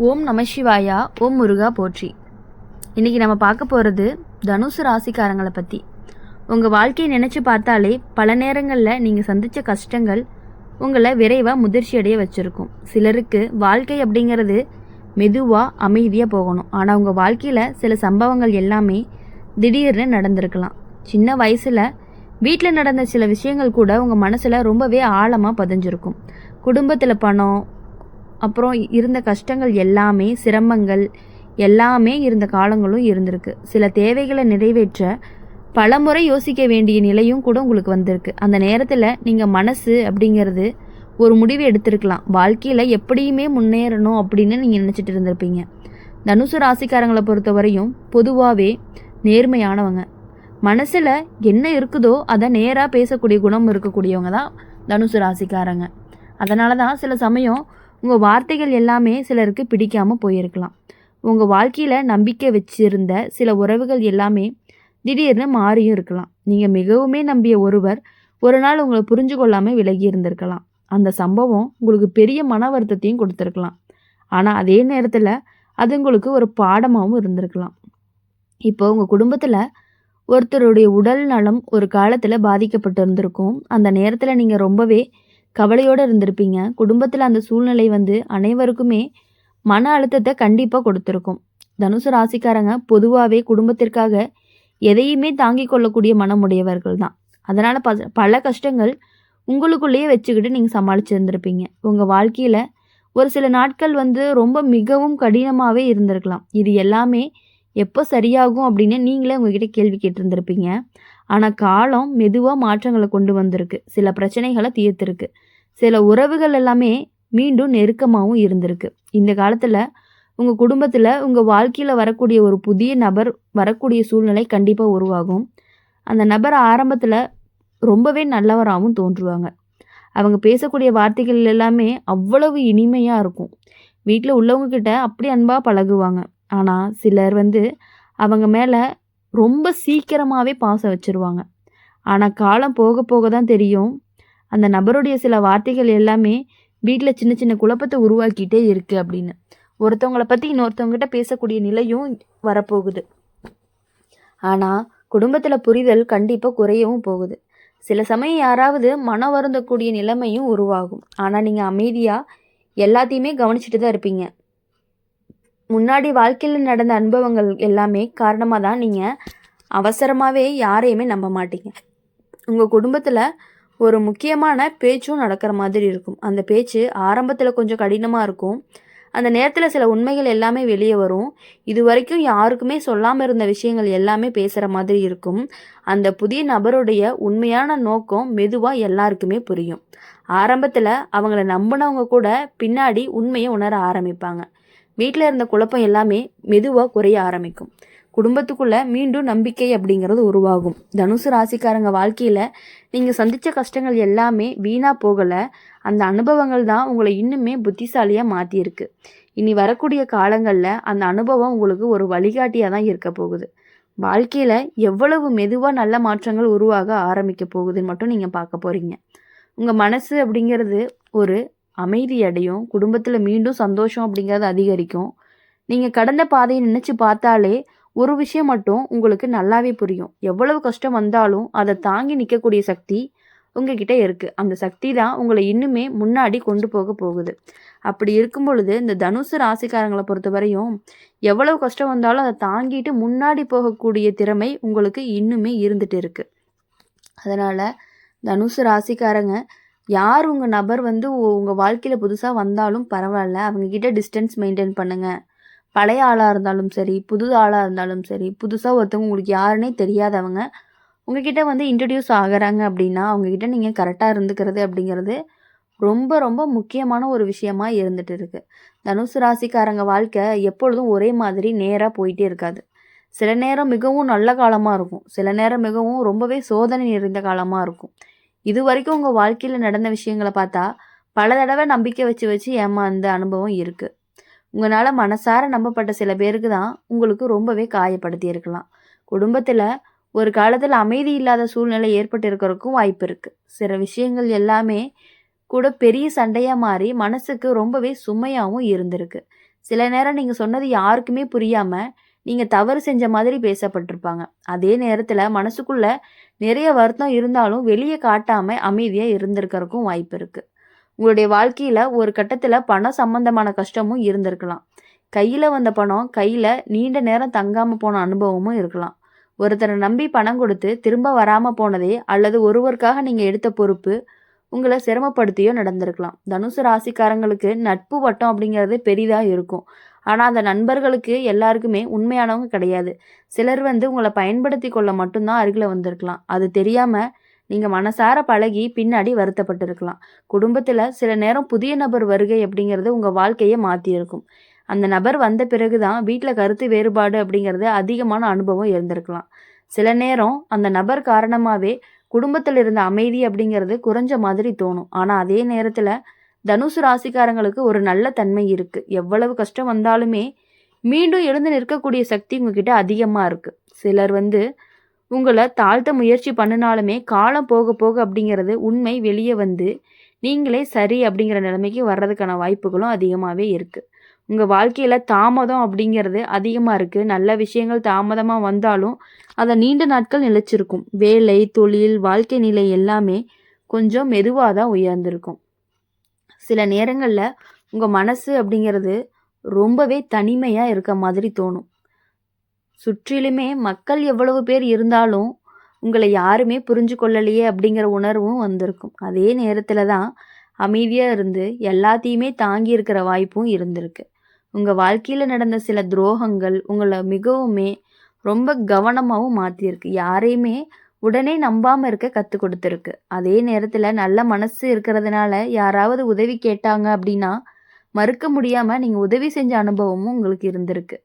ஓம் நம சிவாயா. ஓம் முருகா போற்றி. இன்றைக்கி நம்ம பார்க்க போகிறது தனுசு ராசிக்காரங்களை பற்றி. உங்கள் வாழ்க்கையை நினச்சி பார்த்தாலே பல நேரங்களில் நீங்கள் சந்தித்த கஷ்டங்கள் உங்களை விரைவாக முதிர்ச்சி அடைய வச்சுருக்கும். சிலருக்கு வாழ்க்கை அப்படிங்கிறது மெதுவாக அமைதியாக போகணும். ஆனால் உங்கள் வாழ்க்கையில் சில சம்பவங்கள் எல்லாமே திடீர்னு நடந்திருக்கலாம். சின்ன வயசில் வீட்டில் நடந்த சில விஷயங்கள் கூட உங்கள் மனசில் ரொம்பவே ஆழமாக பதிஞ்சிருக்கும். குடும்பத்தில் பணம், அப்புறம் இருந்த கஷ்டங்கள் எல்லாமே, சிரமங்கள் எல்லாமே இருந்த காலங்களும் இருந்திருக்கு. சில தேவைகளை நிறைவேற்ற பலமுறை யோசிக்க வேண்டிய நிலையும் கூட உங்களுக்கு வந்திருக்கு. அந்த நேரத்தில் நீங்கள் மனசு அப்படிங்கிறது ஒரு முடிவு எடுத்திருக்கலாம். வாழ்க்கையில் எப்படியுமே முன்னேறணும் அப்படின்னு நீங்கள் நினச்சிட்டு இருந்திருப்பீங்க. தனுசு ராசிக்காரங்களை பொறுத்தவரையும் பொதுவாகவே நேர்மையானவங்க. மனசில் என்ன இருக்குதோ அதை நேராக பேசக்கூடிய குணம் இருக்கக்கூடியவங்க தான் தனுசு ராசிக்காரங்க. அதனால தான் சில சமயம் உங்கள் வார்த்தைகள் எல்லாமே சிலருக்கு பிடிக்காமல் போயிருக்கலாம். உங்கள் வாழ்க்கையில் நம்பிக்கை வச்சிருந்த சில உறவுகள் எல்லாமே திடீர்னு மாறியும் இருக்கலாம். நீங்கள் மிகவுமே நம்பிய ஒருவர் ஒரு நாள் உங்களை புரிஞ்சு கொள்ளாமல் விலகி இருந்திருக்கலாம். அந்த சம்பவம் உங்களுக்கு பெரிய மன வருத்தத்தையும் கொடுத்துருக்கலாம். ஆனால் அதே நேரத்தில் அது உங்களுக்கு ஒரு பாடமாகவும் இருந்திருக்கலாம். இப்போ உங்கள் குடும்பத்தில் ஒருத்தருடைய உடல் நலம் ஒரு காலத்தில் பாதிக்கப்பட்டு இருந்திருக்கும். அந்த நேரத்தில் நீங்கள் ரொம்பவே கவலையோடு இருந்திருப்பீங்க. குடும்பத்தில் அந்த சூழ்நிலை அனைவருக்குமே மன அழுத்தத்தை கண்டிப்பாக கொடுத்துருக்கும். தனுசு ராசிக்காரங்க பொதுவாகவே குடும்பத்திற்காக எதையுமே தாங்கி கொள்ளக்கூடிய மனமுடையவர்கள் தான். அதனால் பல கஷ்டங்கள் உங்களுக்குள்ளேயே வச்சுக்கிட்டு நீங்கள் சமாளிச்சிருந்திருப்பீங்க. உங்கள் வாழ்க்கையில் ஒரு சில நாட்கள் ரொம்ப மிகவும் கடினமாகவே இருந்திருக்கலாம். இது எல்லாமே எப்போ சரியாகும் அப்படின்னு நீங்களே உங்ககிட்ட கேள்வி கேட்டிருந்திருப்பீங்க. ஆனால் காலம் மெதுவாக மாற்றங்களை கொண்டு வந்திருக்கு. சில பிரச்சனைகளை தீர்த்திருக்கு. சில உறவுகள் எல்லாமே மீண்டும் நெருக்கமாகவும் இருந்திருக்கு. இந்த காலத்தில் உங்கள் குடும்பத்தில் உங்கள் வாழ்க்கையில் வரக்கூடிய ஒரு புதிய நபர் வரக்கூடிய சூழ்நிலை கண்டிப்பாக உருவாகும். அந்த நபர் ஆரம்பத்தில் ரொம்பவே நல்லவராகவும் தோன்றுவாங்க. அவங்க பேசக்கூடிய வார்த்தைகள் எல்லாமே அவ்வளவு இனிமையாக இருக்கும். வீட்டில் உள்ளவங்கக்கிட்ட அப்படி அன்பாக பழகுவாங்க. ஆனால் சிலர் அவங்க மேலே ரொம்ப சீக்கிரமாகவே பாசம் வச்சுருவாங்க. ஆனால் காலம் போக போக தான் தெரியும் அந்த நபருடைய சில வார்த்தைகள் எல்லாமே வீட்டில் சின்ன சின்ன குழப்பத்தை உருவாக்கிட்டே இருக்குது அப்படின்னு. ஒருத்தவங்களை பற்றி இன்னொருத்தவங்ககிட்ட பேசக்கூடிய நிலையும் வரப்போகுது. ஆனால் குடும்பத்தில் புரிதல் கண்டிப்பாக குறையவும் போகுது. சில சமயம் யாராவது மன வருந்தக்கூடிய நிலைமையும் உருவாகும். ஆனால் நீங்கள் அமைதியாக எல்லாத்தையுமே கவனிச்சுட்டு தான் இருப்பீங்க. முன்னாடி வாழ்க்கையில் நடந்த அனுபவங்கள் எல்லாமே காரணமாக தான் நீங்கள் அவசரமாகவே யாரையுமே நம்ப மாட்டீங்க. உங்கள் குடும்பத்தில் ஒரு முக்கியமான பேச்சும் நடக்கிற மாதிரி இருக்கும். அந்த பேச்சு ஆரம்பத்தில் கொஞ்சம் கடினமாக இருக்கும். அந்த நேரத்தில் சில உண்மைகள் எல்லாமே வெளியே வரும். இது வரைக்கும் யாருக்குமே சொல்லாமல் இருந்த விஷயங்கள் எல்லாமே பேசுகிற மாதிரி இருக்கும். அந்த புதிய நபருடைய உண்மையான நோக்கம் மெதுவாக எல்லாருக்குமே புரியும். ஆரம்பத்தில் அவங்கள நம்பினவங்க கூட பின்னாடி உண்மையை உணர ஆரம்பிப்பாங்க. வீட்டில் இருந்த குழப்பம் எல்லாமே மெதுவாக குறைய ஆரம்பிக்கும். குடும்பத்துக்குள்ளே மீண்டும் நம்பிக்கை அப்படிங்கிறது உருவாகும். தனுசு ராசிக்காரங்க வாழ்க்கையில் நீங்கள் சந்தித்த கஷ்டங்கள் எல்லாமே வீணாக போகலை. அந்த அனுபவங்கள் தான் உங்களை இன்னுமே புத்திசாலியாக மாற்றியிருக்கு. இனி வரக்கூடிய காலங்களில் அந்த அனுபவம் உங்களுக்கு ஒரு வழிகாட்டியாக தான் இருக்க போகுது. வாழ்க்கையில் எவ்வளவு மெதுவாக நல்ல மாற்றங்கள் உருவாக ஆரம்பிக்க போகுதுன்னு மட்டும் நீங்கள் பார்க்க போகிறீங்க. உங்கள் மனசு அப்படிங்கிறது ஒரு அமைதி அடையும். குடும்பத்தில் மீண்டும் சந்தோஷம் அப்படிங்கிறது அதிகரிக்கும். நீங்கள் கடந்த பாதையை நினச்சி பார்த்தாலே ஒரு விஷயம் மட்டும் உங்களுக்கு நல்லாவே புரியும். எவ்வளவு கஷ்டம் வந்தாலும் அதை தாங்கி நிற்கக்கூடிய சக்தி உங்ககிட்ட இருக்குது. அந்த சக்தி தான் உங்களை இன்னுமே முன்னாடி கொண்டு போக போகுது. அப்படி இருக்கும் பொழுது இந்த தனுசு ராசிக்காரங்களை பொறுத்தவரையும் எவ்வளவு கஷ்டம் வந்தாலும் அதை தாங்கிட்டு முன்னாடி போகக்கூடிய திறமை உங்களுக்கு இன்னுமே இருந்துட்டு இருக்குது. அதனால் தனுசு ராசிக்காரங்க யார் உங்கள் நபர் உங்கள் வாழ்க்கையில் புதுசாக வந்தாலும் பரவாயில்ல, அவங்கக்கிட்ட டிஸ்டன்ஸ் மெயின்டைன் பண்ணுங்கள். பழைய ஆளாக இருந்தாலும் சரி, புது ஆளாக இருந்தாலும் சரி, புதுசாக ஒருத்தவங்க உங்களுக்கு யாருன்னே தெரியாதவங்க உங்ககிட்ட இன்ட்ரடியூஸ் ஆகிறாங்க அப்படின்னா அவங்கக்கிட்ட நீங்கள் கரெக்டாக இருந்துக்கிறது அப்படிங்கிறது ரொம்ப ரொம்ப முக்கியமான ஒரு விஷயமா இருந்துட்டு இருக்குது. தனுசு ராசிக்காரங்க வாழ்க்கை எப்பொழுதும் ஒரே மாதிரி நேராக போயிட்டே இருக்காது. சில நேரம் மிகவும் நல்ல காலமாக இருக்கும். சில நேரம் மிகவும் ரொம்பவே சோதனை நிறைந்த காலமாக இருக்கும். இது வரைக்கும் உங்கள் வாழ்க்கையில் நடந்த விஷயங்களை பார்த்தா பல தடவை நம்பிக்கை வச்சு ஏமாந்த அனுபவம் இருக்குது. உங்களால் மனசார நம்பப்பட்ட சில பேருக்கு தான் உங்களுக்கு ரொம்பவே காயப்படுத்தி இருக்கலாம். குடும்பத்தில் ஒரு காலத்தில் அமைதி இல்லாத சூழ்நிலை ஏற்பட்டு இருக்கிறதுக்கும் வாய்ப்பு இருக்குது. சில விஷயங்கள் எல்லாமே கூட பெரிய சண்டையாக மாறி மனசுக்கு ரொம்பவே சுமையாகவும் இருந்திருக்கு. சில நேரம் நீங்கள் சொன்னது யாருக்குமே புரியாமல் நீங்கள் தவறு செஞ்ச மாதிரி பேசப்பட்டிருப்பாங்க. அதே நேரத்தில் மனசுக்குள்ள நிறைய வருத்தம் இருந்தாலும் வெளியே காட்டாமல் அமைதியாக இருந்திருக்கிறதுக்கும் வாய்ப்பு இருக்குது. உங்களுடைய வாழ்க்கையில் ஒரு கட்டத்தில் பணம் சம்பந்தமான கஷ்டமும் இருந்திருக்கலாம். கையில் வந்த பணம் கையில் நீண்ட நேரம் தங்காமல் போன அனுபவமும் இருக்கலாம். ஒருத்தரை நம்பி பணம் கொடுத்து திரும்ப வராமல் போனதே அல்லது ஒருவருக்காக நீங்கள் எடுத்த பொறுப்பு உங்களை சிரமப்படுத்தியோ நடந்திருக்கலாம். தனுசு ராசிக்காரங்களுக்கு நட்பு வட்டம் அப்படிங்கிறது பெரிதாக இருக்கும். ஆனால் அந்த நண்பர்களுக்கு எல்லாருக்குமே உண்மையானவங்க கிடையாது. சிலர் உங்களை பயன்படுத்தி கொள்ள மட்டும்தான் அருகில் வந்திருக்கலாம். அது தெரியாமல் நீங்கள் மனசார பழகி பின்னாடி வருத்தப்பட்டிருக்கலாம். குடும்பத்தில் சில நேரம் புதிய நபர் வருகை அப்படிங்கிறது உங்கள் வாழ்க்கையை மாற்றியிருக்கும். அந்த நபர் வந்த பிறகு தான் வீட்டில் கருத்து வேறுபாடு அப்படிங்கிறது அதிகமான அனுபவம் இருந்திருக்கலாம். சில நேரம் அந்த நபர் காரணமாகவே குடும்பத்தில் இருந்த அமைதி அப்படிங்கிறது குறைஞ்ச மாதிரி தோணும். ஆனால் அதே நேரத்தில் தனுசு ராசிக்காரங்களுக்கு ஒரு நல்ல தன்மை இருக்குது. எவ்வளவு கஷ்டம் வந்தாலுமே மீண்டும் எழுந்து நிற்கக்கூடிய சக்தி உங்ககிட்ட அதிகமாக இருக்குது. சிலர் உங்களை தாழ்த்த முயற்சி பண்ணினாலுமே காலம் போக போக அப்படிங்கிறது உண்மை வெளியே நீங்களே சரி அப்படிங்கிற நிலைமைக்கு வர்றதுக்கான வாய்ப்புகளும் அதிகமாகவே இருக்குது. உங்கள் வாழ்க்கையில் தாமதம் அப்படிங்கிறது அதிகமாக இருக்குது. நல்ல விஷயங்கள் தாமதமாக வந்தாலும் அதை நீண்ட நாட்கள் நிலைச்சிருக்கும். வேலை, தொழில், வாழ்க்கை நிலை எல்லாமே கொஞ்சம் மெதுவாக தான் உயர்ந்திருக்கும். சில நேரங்களில் உங்கள் மனசு அப்படிங்கிறது ரொம்பவே தனிமையாக இருக்க மாதிரி தோணும். சுற்றிலுமே மக்கள் எவ்வளவு பேர் இருந்தாலும் உங்களை யாருமே புரிஞ்சு கொள்ளலையே அப்படிங்கிற உணர்வும் வந்திருக்கும். அதே நேரத்தில் தான் அமைதியாக இருந்து எல்லாத்தையுமே தாங்கி இருக்கிற வாய்ப்பும் இருந்திருக்கு. உங்கள் வாழ்க்கையில் நடந்த சில துரோகங்கள் உங்களை மிகவுமே ரொம்ப கவனமாகவும் மாற்றியிருக்கு. யாரையுமே உடனே நம்பாமல் இருக்க கற்றுக் கொடுத்துருக்கு. அதே நேரத்தில் நல்ல மனசு இருக்கிறதுனால யாராவது உதவி கேட்டாங்க அப்படின்னா மறுக்க முடியாமல் நீங்கள் உதவி செஞ்ச அனுபவமும் உங்களுக்கு இருந்திருக்கு.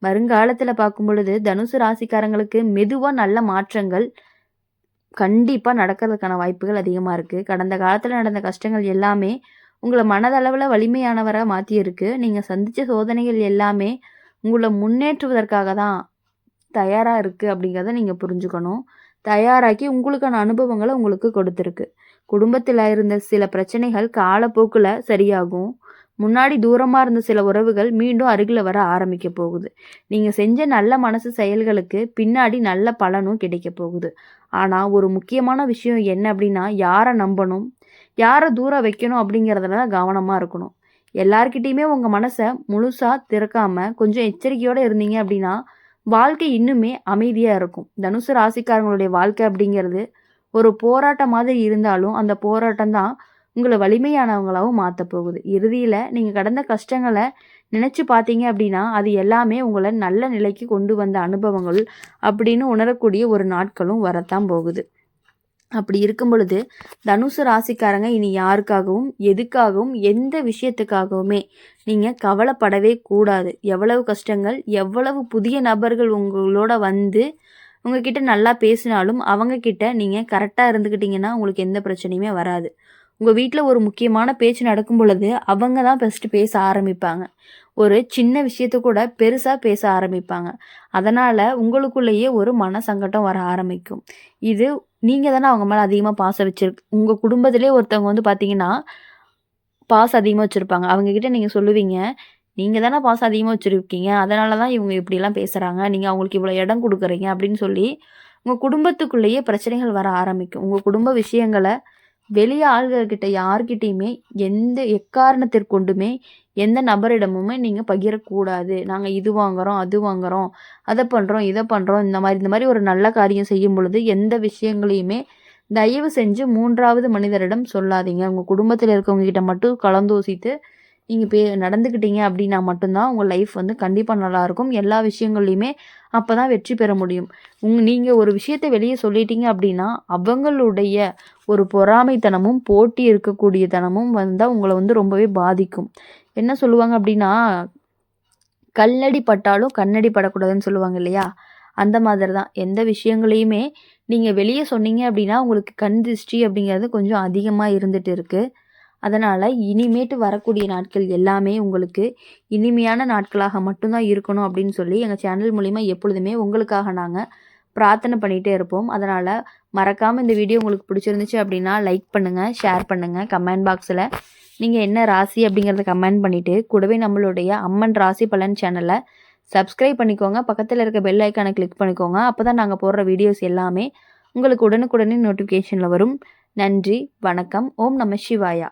வருங்காலத்தில் பார்க்கும் பொழுது தனுசு ராசிக்காரங்களுக்கு மெதுவாக நல்ல மாற்றங்கள் கண்டிப்பாக நடக்கிறதுக்கான வாய்ப்புகள் அதிகமாக இருக்குது. கடந்த காலத்தில் நடந்த கஷ்டங்கள் எல்லாமே உங்களை மனதளவில் வலிமையானவராக மாற்றியிருக்கு. நீங்கள் சந்தித்த சோதனைகள் எல்லாமே உங்களை முன்னேற்றுவதற்காக தான் தயாராக இருக்குது அப்படிங்கிறத நீங்கள் புரிஞ்சுக்கணும். தயாராக்கி உங்களுக்கான அனுபவங்களை உங்களுக்கு கொடுத்துருக்கு. குடும்பத்தில் இருந்த சில பிரச்சனைகள் காலப்போக்கில் சரியாகும். முன்னாடி தூரமாக இருந்த சில உறவுகள் மீண்டும் அருகில் வர ஆரம்பிக்க போகுது. நீங்கள் செஞ்ச நல்ல மனசு செயல்களுக்கு பின்னாடி நல்ல பலனும் கிடைக்க போகுது. ஆனால் ஒரு முக்கியமான விஷயம் என்ன அப்படின்னா, யாரை நம்பணும், யாரை தூரம் வைக்கணும் அப்படிங்கிறதுல கவனமாக இருக்கணும். எல்லார்கிட்டையுமே உங்கள் மனசை முழுசாக திறக்காமல் கொஞ்சம் எச்சரிக்கையோடு இருந்தீங்க அப்படின்னா வாழ்க்கை இன்னுமே அமைதியாக இருக்கும். தனுசு ராசிக்காரங்களுடைய வாழ்க்கை அப்படிங்கிறது ஒரு போராட்டம் மாதிரி இருந்தாலும் அந்த போராட்டம் தான் உங்களை வலிமையானவங்களாகவும் மாற்ற போகுது. இறுதியில் நீங்கள் கடந்த கஷ்டங்களை நினச்சி பார்த்தீங்க அப்படின்னா அது எல்லாமே உங்களை நல்ல நிலைக்கு கொண்டு வந்த அனுபவங்கள் அப்படின்னு உணரக்கூடிய ஒரு நாட்களும் வரத்தான் போகுது. அப்படி இருக்கும் பொழுது தனுசு ராசிக்காரங்க இனி யாருக்காகவும் எதுக்காகவும் எந்த விஷயத்துக்காகவுமே நீங்கள் கவலைப்படவே கூடாது. எவ்வளவு கஷ்டங்கள், எவ்வளவு புதிய நபர்கள் உங்களோட உங்ககிட்ட நல்லா பேசினாலும் அவங்கக்கிட்ட நீங்கள் கரெக்டாக இருந்துக்கிட்டிங்கன்னா உங்களுக்கு எந்த பிரச்சனையுமே வராது. உங்கள் வீட்டில் ஒரு முக்கியமான பேச்சு நடக்கும் பொழுது அவங்க தான் ஃபஸ்ட்டு பேச ஆரம்பிப்பாங்க. ஒரு சின்ன விஷயத்த கூட பெருசாக பேச ஆரம்பிப்பாங்க. அதனால் உங்களுக்குள்ளேயே ஒரு மன சங்கடம் வர ஆரம்பிக்கும். இது நீங்கள் தானே அவங்க மேலே அதிகமாக பாசம் வச்சுருக்கு. உங்கள் குடும்பத்திலே ஒருத்தவங்க பார்த்தீங்கன்னா பாசம் அதிகமாக வச்சுருப்பாங்க. அவங்கக்கிட்ட நீங்கள் சொல்லுவீங்க, நீங்கள் தானே பாசம் அதிகமாக வச்சுருக்கீங்க, அதனால தான் இவங்க இப்படிலாம் பேசுகிறாங்க, நீங்கள் அவங்களுக்கு இவ்வளோ இடம் கொடுக்குறீங்க அப்படின்னு சொல்லி உங்கள் குடும்பத்துக்குள்ளேயே பிரச்சனைகள் வர ஆரம்பிக்கும். உங்கள் குடும்ப விஷயங்களை வெளியே ஆள்கள்கிட்ட யார்கிட்டையுமே எந்த எக்காரணத்திற்கொண்டுமே எந்த நபரிடமுமே நீங்கள் பகிரக்கூடாது. நாங்கள் இது வாங்குகிறோம், அது வாங்குகிறோம், அதை பண்ணுறோம், இதை பண்ணுறோம், இந்த மாதிரி ஒரு நல்ல காரியம் செய்யும் பொழுது எந்த விஷயங்களையுமே தயவு செஞ்சு 3வது மனிதரிடம் சொல்லாதீங்க. உங்கள் குடும்பத்தில் இருக்கவங்ககிட்ட மட்டும் கலந்தோசித்து நீங்கள் நடந்துக்கிட்டீங்க அப்படின்னா மட்டும்தான் உங்கள் லைஃப் கண்டிப்பாக நல்லாயிருக்கும். எல்லா விஷயங்கள்லையுமே அப்போ தான் வெற்றி பெற முடியும். நீங்கள் ஒரு விஷயத்தை வெளியே சொல்லிட்டீங்க அப்படின்னா அவங்களுடைய ஒரு பொறாமைத்தனமும் போட்டி இருக்கக்கூடிய தனமும் வந்தால் உங்களை ரொம்பவே பாதிக்கும். என்ன சொல்லுவாங்க அப்படின்னா, கல்லடி பட்டாலும் கண்ணடி படக்கூடாதுன்னு சொல்லுவாங்க இல்லையா? அந்த மாதிரி தான் எந்த விஷயங்களையுமே நீங்கள் வெளியே சொன்னீங்க அப்படின்னா உங்களுக்கு கண் திருஷ்டி அப்படிங்கிறது கொஞ்சம் அதிகமாக இருந்துகிட்டு இருக்குது. அதனால் இனிமேட்டு வரக்கூடிய நாட்கள் எல்லாமே உங்களுக்கு இனிமையான நாட்களாக மட்டும்தான் இருக்கணும் அப்படின்னு சொல்லி எங்கள் சேனல் மூலிமா எப்பொழுதுமே உங்களுக்காக நாங்கள் பிரார்த்தனை பண்ணிகிட்டே இருப்போம். அதனால் மறக்காமல் இந்த வீடியோ உங்களுக்கு பிடிச்சிருந்துச்சு அப்படின்னா லைக் பண்ணுங்கள், ஷேர் பண்ணுங்கள், கமெண்ட் பாக்ஸில் நீங்கள் என்ன ராசி அப்படிங்கிறத கமெண்ட் பண்ணிவிட்டு கூடவே நம்மளுடைய அம்மன் ராசி பலன் சேனலை சப்ஸ்கிரைப் பண்ணிக்கோங்க. பக்கத்தில் இருக்க பெல் ஐக்கானை கிளிக் பண்ணிக்கோங்க. அப்போ தான் நாங்கள் போடுற வீடியோஸ் எல்லாமே உங்களுக்கு உடனுக்குடனே நோட்டிஃபிகேஷனில் வரும். நன்றி, வணக்கம். ஓம் நம சிவாயா.